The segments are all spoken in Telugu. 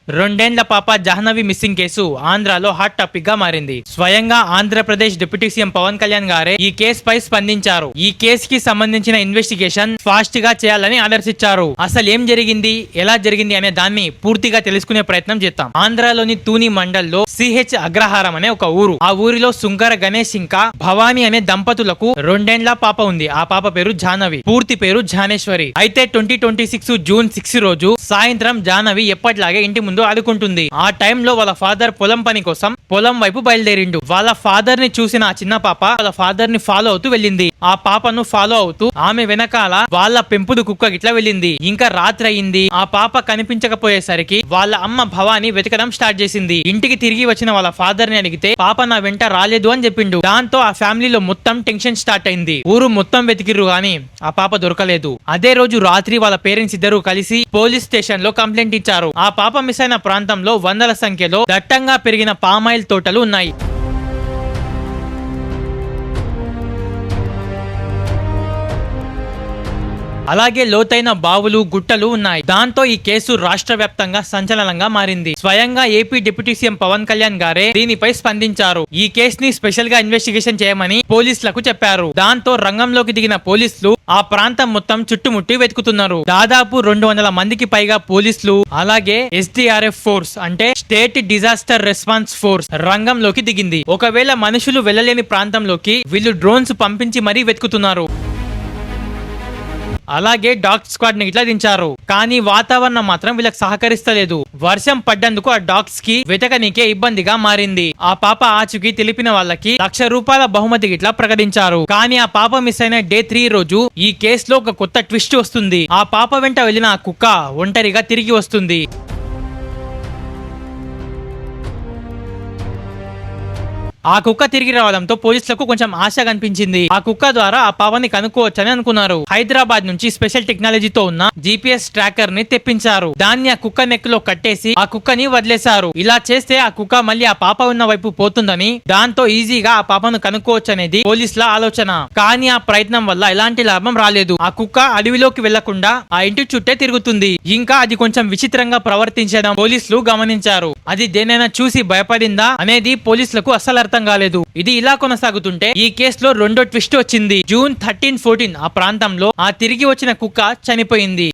రెండేండ్ల పాప జాహ్నవి మిస్సింగ్ కేసు ఆంధ్రాలో హాట్ టాపిక్ గా మారింది. స్వయంగా ఆంధ్రప్రదేశ్ డిప్యూటీ సీఎం పవన్ కళ్యాణ్ గారే ఈ కేసుపై స్పందించారు. ఈ కేసుకి సంబంధించిన ఇన్వెస్టిగేషన్ ఫాస్ట్ గా చేయాలని ఆదేశించారు. అసలు ఏం జరిగింది, ఎలా జరిగింది అనే దాన్ని పూర్తిగా తెలుసుకునే ప్రయత్నం చేద్దాం. ఆంధ్రాలోని తూని మండల్లో సిహెచ్ అగ్రహారం అనే ఒక ఊరు. ఆ ఊరిలో సుంకర గణేష్ ఇంకా భవానీ అనే దంపతులకు రెండేండ్ల పాప ఉంది. ఆ పాప పేరు జాహ్నవి, పూర్తి పేరు ఝానేశ్వరి. అయితే 2026 జూన్ 6 రోజు సాయంత్రం జాహ్నవి ఎప్పటిలాగే ఇంటి ముందు ఆడుకుంటుంది. ఆ టైంలో వాళ్ళ ఫాదర్ పొలం పని కోసం పొలం వైపు బయలుదేరిండు. వాళ్ళ ఫాదర్ ని చూసిన ఆ చిన్న పాప వాళ్ళ ఫాదర్ ని ఫాలో అవుతూ వెళ్ళింది. ఆ పాపను ఫాలో అవుతూ ఆమె వెనకాల వాళ్ళ పెంపుడు కుక్క గిట్లా వెళ్ళింది. ఇంకా రాత్రి అయింది. ఆ పాప కనిపించకపోయేసరికి వాళ్ళ అమ్మ భవాని వెతకడం స్టార్ట్ చేసింది. ఇంటికి తిరిగి వచ్చిన వాళ్ళ ఫాదర్ ని అడిగితే పాప నా వెంట రాలేదు అని చెప్పిండు. దాంతో ఆ ఫ్యామిలీలో మొత్తం టెన్షన్ స్టార్ట్ అయింది. ఊరు మొత్తం వెతికిర్రు గాని ఆ పాప దొరకలేదు. అదే రోజు రాత్రి వాళ్ళ పేరెంట్స్ ఇద్దరు కలిసి పోలీస్ స్టేషన్ లో కంప్లైంట్ ఇచ్చారు. ఆ పాప మిస్ అయిన ప్రాంతంలో వందల సంఖ్యలో దట్టంగా పెరిగిన పామాయిల్ తోటలు ఉన్నాయి. అలాగే లోతైన బావులు, గుట్టలు ఉన్నాయి. దాంతో ఈ కేసు రాష్ట్ర వ్యాప్తంగా సంచలనంగా మారింది. స్వయంగా AP deputy CM Pawan Kalyan గారే దీనిపై స్పందించారు. ఈ కేసుని స్పెషల్ గా ఇన్వెస్టిగేషన్ చేయమని పోలీసులకు చెప్పారు. దాంతో రంగంలోకి దిగిన పోలీసులు ఆ ప్రాంతం మొత్తం చుట్టుముట్టి వెతుకుతున్నారు. దాదాపు 200 మందికి పైగా పోలీసులు, అలాగే SDRF ఫోర్స్ అంటే స్టేట్ డిజాస్టర్ రెస్పాన్స్ ఫోర్స్ రంగంలోకి దిగింది. ఒకవేళ మనుషులు వెళ్లలేని ప్రాంతంలోకి వీళ్ళు డ్రోన్స్ పంపించి మరీ వెతుకుతున్నారు. అలాగే డాగ్ స్క్వాడ్ ని ఇట్లా దించారు. కానీ వాతావరణం మాత్రం వీళ్ళకి సహకరిస్తలేదు. వర్షం పడ్డందుకు ఆ డాగ్స్ కి వెతకనీకే ఇబ్బందిగా మారింది. ఆ పాప ఆచూకీ తెలిపిన వాళ్ళకి ₹1,00,000 బహుమతి ఇట్లా ప్రకటించారు. కానీ ఆ పాప మిస్ అయిన డే 3 రోజు ఈ కేసులో ఒక కొత్త ట్విస్ట్ వస్తుంది. ఆ పాప వెంట వెళ్లిన ఆ కుక్క ఒంటరిగా తిరిగి వస్తుంది. ఆ కుక్క తిరిగి రావడంతో పోలీసులకు కొంచెం ఆశ కనిపించింది. ఆ కుక్క ద్వారా ఆ పాపని కనుక్కోవచ్చని అనుకున్నారు. హైదరాబాద్ నుంచి స్పెషల్ టెక్నాలజీతో ఉన్న GPS ట్రాకర్ ని తెప్పించారు. దాన్ని ఆ కుక్క నెక్ లో కట్టేసి ఆ కుక్కని వదిలేశారు. ఇలా చేస్తే ఆ కుక్క మళ్ళీ ఆ పాప ఉన్న వైపు పోతుందని, దాంతో ఈజీగా ఆ పాపను కనుక్కోవచ్చనేది పోలీసుల ఆలోచన. కానీ ఆ ప్రయత్నం వల్ల ఎలాంటి లాభం రాలేదు. ఆ కుక్క అడవిలోకి వెళ్లకుండా ఆ ఇంటి చుట్టే తిరుగుతుంది. ఇంకా అది కొంచెం విచిత్రంగా ప్రవర్తించడం పోలీసులు గమనించారు. అది దేనైనా చూసి భయపడిందా అనేది పోలీసులకు అస్సలు అర్థం కాలేదు. ఇది ఇలా కొనసాగుతుంటే ఈ కేసులో రెండో ట్విస్ట్ వచ్చింది. జూన్ 13-14 ఆ ప్రాంతంలో ఆ తిరిగి వచ్చిన కుక్క చనిపోయింది.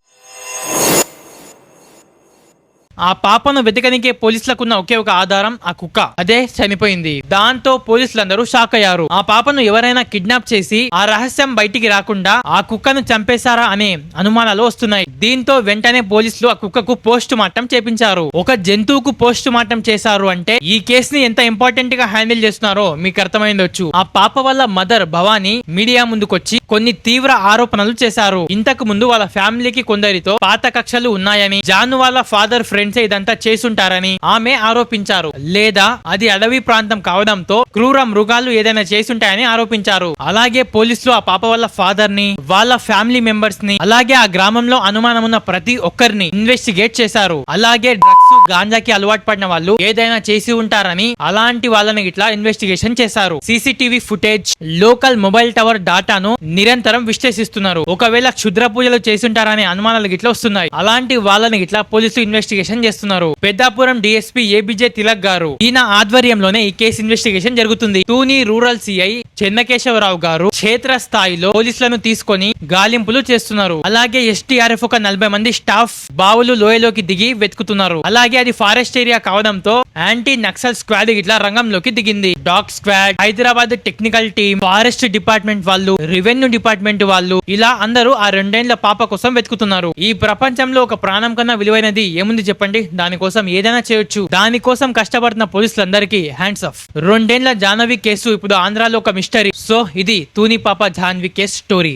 ఆ పాపను వెతకనికే పోలీసులకున్న ఒకే ఒక ఆధారం ఆ కుక్క, అదే చనిపోయింది. దాంతో పోలీసులందరూ షాక్ అయ్యారు. ఆ పాపను ఎవరైనా కిడ్నాప్ చేసి ఆ రహస్యం బయటికి రాకుండా ఆ కుక్కను చంపేశారా అనే అనుమానాలు వస్తున్నాయి. దీంతో వెంటనే పోలీసులు ఆ కుక్కకు పోస్ట్ మార్టం చేపించారు. ఒక జంతువుకు పోస్ట్ మార్టం చేశారు అంటే ఈ కేసుని ఎంత ఇంపార్టెంట్ గా హ్యాండిల్ చేస్తున్నారో మీకు అర్థమైందొచ్చు. ఆ పాప వల్ల మదర్ భవానీ మీడియా ముందుకొచ్చి కొన్ని తీవ్ర ఆరోపణలు చేశారు. ఇంతకు ముందు వాళ్ళ ఫ్యామిలీకి కొందరితో పాత కక్షలు ఉన్నాయని, జాను వాళ్ళ ఫాదర్ ఫ్రెండ్స్ ఇదంతా చేసుంటారని ఆమె ఆరోపించారు. లేదా అది అడవి ప్రాంతం కావడంతో క్రూర మృగాలు ఏదైనా చేసుంటాయని ఆరోపించారు. అలాగే పోలీసులు ఆ పాప వాళ్ళ ఫాదర్ ని, వాళ్ళ ఫ్యామిలీ మెంబర్స్ ని, అలాగే ఆ గ్రామంలో అనుమానం ఉన్న ప్రతి ఒక్కరిని ఇన్వెస్టిగేట్ చేశారు. అలాగే డ్రగ్స్, గాంజాకి అలవాటు పడిన వాళ్ళు ఏదైనా చేసి ఉంటారని అలాంటి వాళ్ళని ఇట్లా ఇన్వెస్టిగేషన్ చేశారు. CCTV footage, local mobile tower డాటాను నిరంతరం విశ్లేషిస్తున్నారు. ఒకవేళ క్షుద్ర పూజలు చేసుంటారనే అనుమానాలు గిట్లా వస్తున్నాయి. అలాంటి వాళ్ళని ఇట్లా పోలీసులు ఇన్వెస్టిగేషన్ చేస్తున్నారు. పెద్దాపురం DSP ABJ తిలక్ గారు, ఈయన ఆధ్వర్యంలోనే ఈ కేసు ఇన్వెస్టిగేషన్ జరుగుతుంది. తూని రూరల్ CI చెన్నకేశవరావు గారు క్షేత్ర స్థాయిలో పోలీసులను తీసుకొని గాలింపులు చేస్తున్నారు. అలాగే SDRF ఒక 40 మంది స్టాఫ్ బావులు లోయలోకి దిగి వెతుకుతున్నారు. అలాగే అది ఫారెస్ట్ ఏరియా కావడంతో యాంటీ నక్సల్ స్క్వాడ్ ఇట్లా రంగంలోకి దిగింది. Dog squad, Hyderabad technical team, forest department వాళ్ళు, రెవెన్యూ డిపార్ట్మెంట్ వాళ్ళు, ఇలా అందరూ ఆ రెండేళ్ల పాప కోసం వెతుకుతున్నారు. ఈ ప్రపంచంలో ఒక ప్రాణం కన్నా విలువైనది ఏముంది చెప్పండి? దానికోసం ఏదైనా చేయొచ్చు. దానికోసం కష్టపడుతున్న పోలీసులందరికీ హ్యాండ్స్ ఆఫ్. రెండేళ్ల జాహ్నవి కేసు ఇప్పుడు ఆంధ్రాలో ఒక మిస్టరీ. సో ఇది తూని పాప జాహ్నవి కేసు స్టోరీ.